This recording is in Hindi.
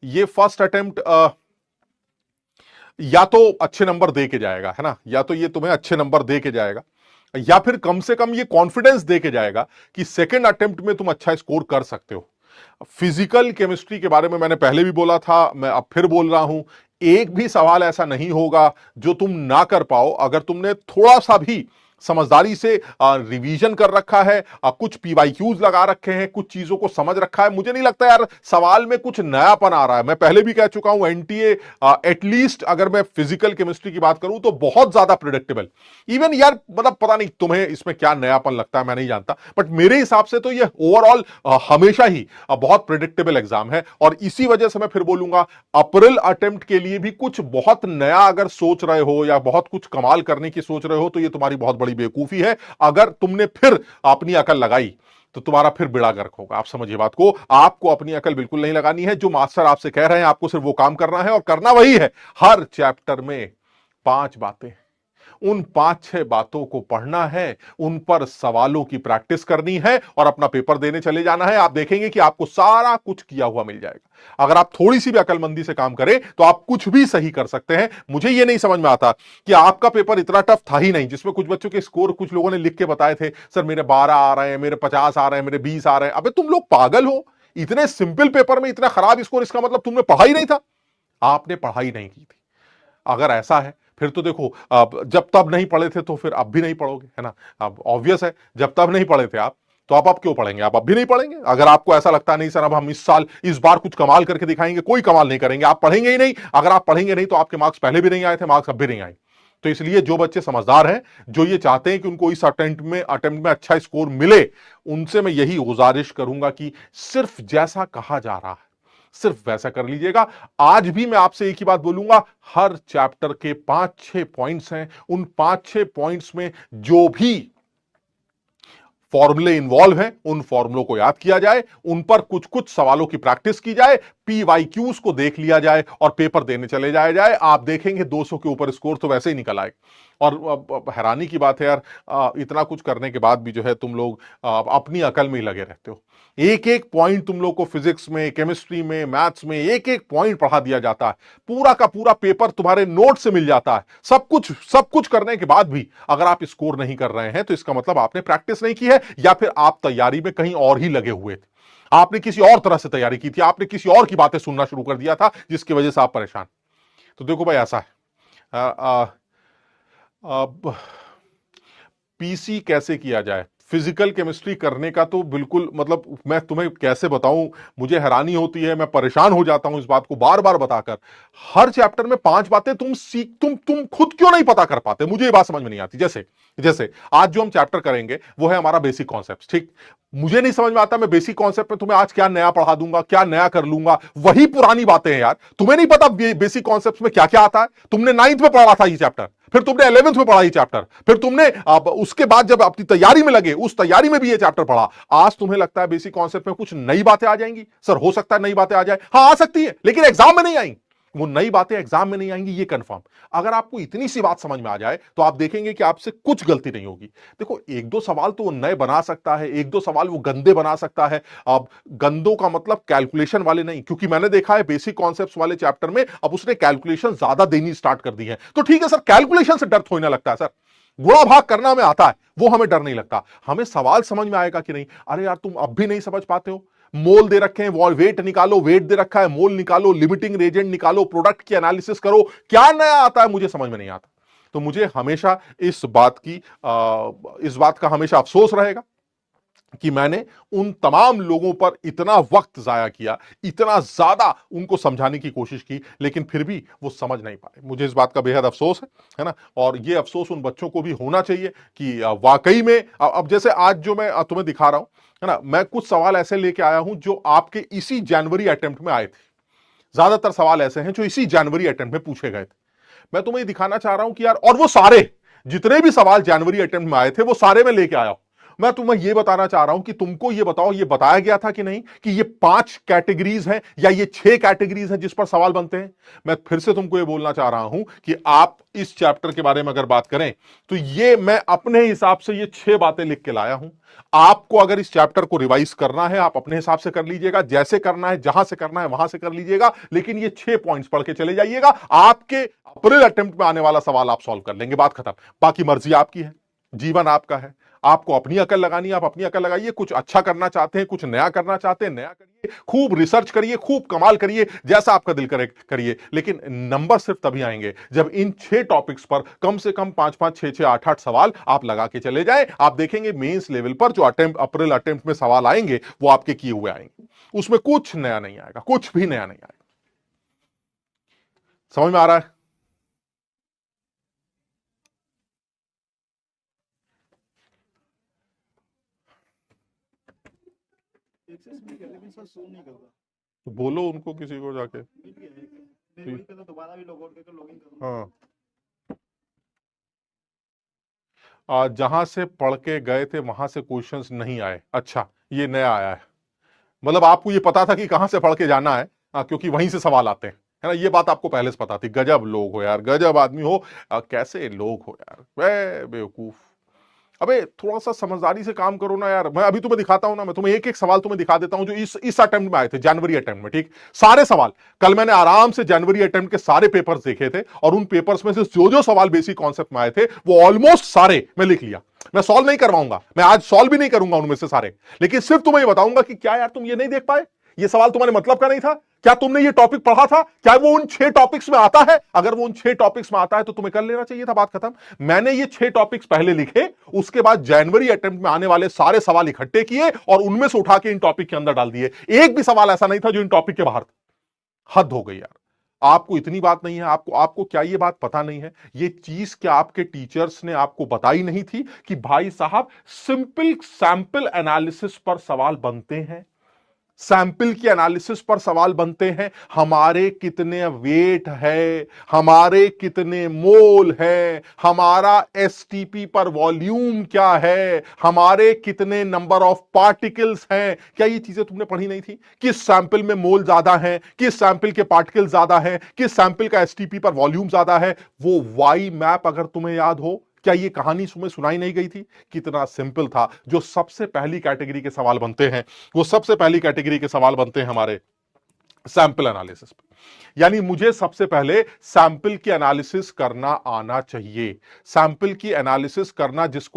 ये फर्स्ट अटेम्प्ट या तो अच्छे नंबर दे के जाएगा, है ना, या तो ये तुम्हें अच्छे नंबर दे के जाएगा, या फिर कम से कम ये कॉन्फिडेंस दे के जाएगा कि सेकंड अटेम्प्ट में तुम अच्छा स्कोर कर सकते हो। फिजिकल केमिस्ट्री के बारे में मैंने पहले भी बोला था, मैं अब फिर बोल रहा हूं, एक भी सवाल ऐसा नहीं होगा जो तुम ना कर पाओ अगर तुमने थोड़ा सा भी समझदारी से रिवीजन कर रखा है, कुछ पीवाईक्यूज लगा रखे हैं, कुछ चीजों को समझ रखा है। मुझे नहीं लगता यार सवाल में कुछ नयापन आ रहा है। मैं पहले भी कह चुका हूं, एनटीए एटलीस्ट अगर मैं फिजिकल केमिस्ट्री की बात करूं तो बहुत ज्यादा प्रिडिक्टेबल। इवन यार मतलब पता नहीं तुम्हें इसमें क्या नयापन लगता है, मैं नहीं जानता, बट मेरे हिसाब से तो ये ओवरऑल हमेशा ही बहुत प्रिडिक्टेबल एग्जाम है। और इसी वजह से मैं फिर बोलूंगा, अप्रैल अटेम्प्ट के लिए भी कुछ बहुत नया अगर सोच रहे हो या बहुत कुछ कमाल करने की सोच रहे हो तो ये तुम्हारी बहुत बड़ी बेवकूफी है। अगर तुमने फिर अपनी अकल लगाई तो तुम्हारा फिर बेड़ा गर्क होगा। आप समझिए बात को, आपको अपनी अकल बिल्कुल नहीं लगानी है। जो मास्टर आपसे कह रहे हैं आपको सिर्फ वो काम करना है, और करना वही है, हर चैप्टर में 5 बातें, उन 5-6 बातों को पढ़ना है, उन पर सवालों की प्रैक्टिस करनी है और अपना पेपर देने चले जाना है। आप देखेंगे कि आपको सारा कुछ किया हुआ मिल जाएगा। अगर आप थोड़ी सी भी अकलमंदी से काम करें तो आप कुछ भी सही कर सकते हैं। मुझे यह नहीं समझ में आता कि आपका पेपर इतना टफ था ही नहीं, जिसमें कुछ बच्चों के स्कोर कुछ लोगों ने लिख के बताए थे, सर मेरे 12 आ रहे हैं, मेरे 50 आ रहे हैं, मेरे 20 आ रहे हैं। अबे तुम लोग पागल हो, इतने सिंपल पेपर में इतना खराब स्कोर, इसका मतलब तुमने पढ़ा ही नहीं था, आपने पढ़ाई नहीं की थी। अगर ऐसा है फिर तो देखो, अब जब तब नहीं पढ़े थे तो फिर अब भी नहीं पढ़ोगे, है ना। अब ऑब्वियस है, जब तब नहीं पढ़े थे आप तो आप अब क्यों पढ़ेंगे, आप अब भी नहीं पढ़ेंगे। अगर आपको ऐसा लगता नहीं सर अब हम इस साल इस बार कुछ कमाल करके दिखाएंगे, कोई कमाल नहीं करेंगे, आप पढ़ेंगे ही नहीं। अगर आप पढ़ेंगे नहीं तो आपके मार्क्स पहले भी नहीं आए थे, मार्क्स अब भी नहीं आए। तो इसलिए जो बच्चे समझदार हैं, जो ये चाहते हैं कि उनको इस अटेम्प्ट में अच्छा स्कोर मिले, उनसे मैं यही गुजारिश करूंगा कि सिर्फ जैसा कहा जा रहा है सिर्फ वैसा कर लीजिएगा। आज भी मैं आपसे एक ही बात बोलूंगा, हर चैप्टर के 5-6 पॉइंट्स हैं, उन 5-6 पॉइंट्स में जो भी फॉर्मूले इन्वॉल्व हैं उन फॉर्मूलों को याद किया जाए, उन पर कुछ कुछ सवालों की प्रैक्टिस की जाए, पीवाईक्यूज को देख लिया जाए और पेपर देने चले जाया जाए। आप देखेंगे 200 के ऊपर स्कोर तो वैसे ही निकल आए। और हैरानी की बात है यार, इतना कुछ करने के बाद भी जो है तुम लोग अपनी अकल में ही लगे रहते हो। एक एक पॉइंट तुम लोग को फिजिक्स में, केमिस्ट्री में, मैथ्स में एक एक पॉइंट पढ़ा दिया जाता है, पूरा का पूरा पेपर तुम्हारे नोट से मिल जाता है। सब कुछ करने के बाद भी अगर आप स्कोर नहीं कर रहे हैं तो इसका मतलब आपने प्रैक्टिस नहीं की है, या फिर आप तैयारी में कहीं और ही लगे हुए थे, आपने किसी और तरह से तैयारी की थी, आपने किसी और की बातें सुनना शुरू कर दिया था जिसकी वजह से आप परेशान। तो देखो भाई ऐसा है, अब पीसी कैसे किया जाए, फिजिकल केमिस्ट्री करने का तो बिल्कुल मतलब मैं तुम्हें कैसे बताऊं, मुझे हैरानी होती है, मैं परेशान हो जाता हूं इस बात को बार बार बताकर। हर चैप्टर में 5 बातें तुम खुद क्यों नहीं पता कर पाते, मुझे ये बात समझ में नहीं आती। जैसे जैसे आज जो हम चैप्टर करेंगे वो है हमारा बेसिक कॉन्सेप्ट, ठीक। मुझे नहीं समझ में आता मैं बेसिक कॉन्सेप्ट में तुम्हें आज क्या नया पढ़ा दूंगा, क्या नया कर लूंगा, वही पुरानी बातें हैं यार। तुम्हें नहीं पता बेसिक कॉन्सेप्ट में क्या क्या आता है, तुमने 9th में पढ़ा था ये चैप्टर, फिर तुमने 11th में पढ़ा ये चैप्टर, फिर तुमने उसके बाद जब अपनी तैयारी में लगे उस तैयारी में भी ये चैप्टर पढ़ा। आज तुम्हें लगता है बेसिक कॉन्सेप्ट में कुछ नई बातें आ जाएंगी। सर हो सकता है नई बातें आ जाए, हाँ आ सकती है, लेकिन एग्जाम में नहीं आएंगी। वो नई बातें एग्जाम में नहीं आएंगी, ये कंफर्म। अगर आपको इतनी सी बात समझ में आ जाए तो आप देखेंगे कि आपसे कुछ गलती नहीं होगी। देखो एक दो सवाल तो वो नए बना सकता है, एक दो सवाल वो गंदे बना सकता है। अब गंदों का मतलब कैलकुलेशन वाले नहीं, क्योंकि मैंने देखा है बेसिक कॉन्सेप्ट्स वाले चैप्टर में अब उसने कैलकुलेशन ज्यादा देनी स्टार्ट कर दी है। तो ठीक है सर, कैलकुलेशन से डर थोड़ी ना लगता है सर, गुणा भाग करना हमें आता है, वो हमें डर नहीं लगता। हमें सवाल समझ में आएगा कि नहीं। अरे यार तुम अब भी नहीं समझ पाते हो, मोल दे रखे हैं, वॉल वेट निकालो, वेट दे रखा है, मोल निकालो, लिमिटिंग रेजेंट निकालो, प्रोडक्ट की एनालिसिस करो, क्या नया आता है मुझे समझ में नहीं आता। तो मुझे हमेशा इस बात का हमेशा अफसोस रहेगा कि मैंने उन तमाम लोगों पर इतना वक्त जाया किया, इतना ज्यादा उनको समझाने की कोशिश की, लेकिन फिर भी वो समझ नहीं पाए। मुझे इस बात का बेहद अफसोस है ना। और ये अफसोस उन बच्चों को भी होना चाहिए कि वाकई में अब जैसे आज जो मैं तुम्हें दिखा रहा हूं, है ना, मैं कुछ सवाल ऐसे लेके आया हूं जो आपके इसी जनवरी अटेम्प्ट में आए थे। ज्यादातर सवाल ऐसे हैं जो इसी जनवरी अटेम्प्ट में पूछे गए थे। मैं तुम्हें दिखाना चाह रहा हूं कि यार, और वो सारे जितने भी सवाल जनवरी अटेम्प्ट में आए थे वो सारे मैं लेके आया हूं। मैं तुम्हें यह बताना चाह रहा हूं कि तुमको यह बताओ, यह बताया गया था कि नहीं कि ये 5 कैटेगरीज हैं या ये 6 कैटेगरीज हैं जिस पर सवाल बनते हैं। मैं फिर से तुमको यह बोलना चाह रहा हूं कि आप इस चैप्टर के बारे में अगर बात करें तो ये मैं अपने हिसाब से ये 6 बातें लिख के लाया हूं। आपको अगर इस चैप्टर को रिवाइज करना है आप अपने हिसाब से कर लीजिएगा, जैसे करना है जहां से करना है वहां से कर लीजिएगा, लेकिन ये 6 पॉइंट्स पढ़ के चले जाइएगा। आपके अप्रैल अटेम्प्ट में आने वाला सवाल आप सॉल्व कर लेंगे, बात खत्म। बाकी मर्जी आपकी है, जीवन आपका है, आपको अपनी अकल लगानी है, आप अपनी अकल लगाइए। कुछ अच्छा करना चाहते हैं, कुछ नया करना चाहते हैं, नया करिए, खूब रिसर्च करिए, खूब कमाल करिए, जैसा आपका दिल करे करिए। लेकिन नंबर सिर्फ तभी आएंगे जब इन 6 टॉपिक्स पर कम से कम 5-5, 6-6, 8-8 सवाल आप लगा के चले जाएं। आप देखेंगे मेंस लेवल पर जो अप्रैल अटेम्प्ट में सवाल आएंगे वो आपके किए हुए आएंगे, उसमें कुछ नया नहीं आएगा, कुछ भी नया नहीं आएगा। समझ में आ रहा है? तो बोलो उनको, किसी को जाके। दोबारा भी लॉग आउट करके लॉगिन करूंगा। हाँ, जहां से पढ़ के गए थे वहां से क्वेश्चंस नहीं आए। अच्छा, ये नया आया है, मतलब आपको ये पता था कि कहां से पढ़ के जाना है। क्योंकि वहीं से सवाल आते हैं, है ना, ये बात आपको पहले से पता थी। गजब लोग हो यार, गजब आदमी हो। कैसे लोग हो यार, वे बेवकूफ। अबे थोड़ा सा समझदारी से काम करो ना यार। मैं अभी तुम्हें दिखाता हूं ना, मैं तुम्हें एक एक सवाल तुम्हें दिखा देता हूं जो इस अटेम्प्ट में आए थे, जनवरी अटेम्प्ट में। ठीक, सारे सवाल कल मैंने आराम से जनवरी अटेम्प्ट के सारे पेपर्स देखे थे, और उन पेपर्स में से जो जो सवाल बेसिक कॉन्सेप्ट में आए थे वो ऑलमोस्ट सारे मैं लिख लिया। मैं सॉल्व नहीं करवाऊंगा, मैं आज सॉल्व भी नहीं करूंगा उनमें से सारे, लेकिन सिर्फ तुम्हें ये बताऊंगा कि क्या यार तुम ये नहीं देख पाए, ये सवाल तुम्हारे मतलब का नहीं था क्या? तुमने ये टॉपिक पढ़ा था क्या? वो उन 6 टॉपिक्स में आता है? अगर वो उन 6 टॉपिक्स में आता है तो तुम्हें कर लेना चाहिए था, बात खत्म। मैंने ये 6 टॉपिक्स पहले लिखे, उसके बाद जनवरी अटेम्प्ट में आने वाले सारे सवाल इकट्ठे किए और उनमें से उठा के इन टॉपिक के अंदर डाल दिए। एक भी सवाल ऐसा नहीं था जो इन टॉपिक के बाहर था। हद हो गई यार, आपको इतनी बात नहीं है। आपको क्या ये बात पता नहीं है, ये चीज क्या आपके टीचर्स ने आपको बताई नहीं थी कि भाई साहब सिंपल सैंपल एनालिसिस पर सवाल बनते हैं, सैंपल की एनालिसिस पर सवाल बनते हैं। हमारे कितने वेट है, हमारे कितने मोल है, हमारा एसटीपी पर वॉल्यूम क्या है, हमारे कितने नंबर ऑफ पार्टिकल्स हैं, क्या ये चीजें तुमने पढ़ी नहीं थी? किस सैंपल में मोल ज्यादा है, किस सैंपल के पार्टिकल ज्यादा है, किस सैंपल का एसटीपी पर वॉल्यूम ज्यादा है, वो वाई मैप अगर तुम्हें याद हो, क्या ये कहानी तुम्हें सुनाई नहीं गई थी? कितना सिंपल था। जो सबसे पहली कैटेगरी के सवाल बनते हैं, वो सबसे पहली कैटेगरी के सवाल बनते हैं हमारे सैंपल एनालिसिस पे। यानी मुझे सबसे पहले सैंपल की एनालिसिस करना आना चाहिए। सैंपल की एनालिसिस करना जिसको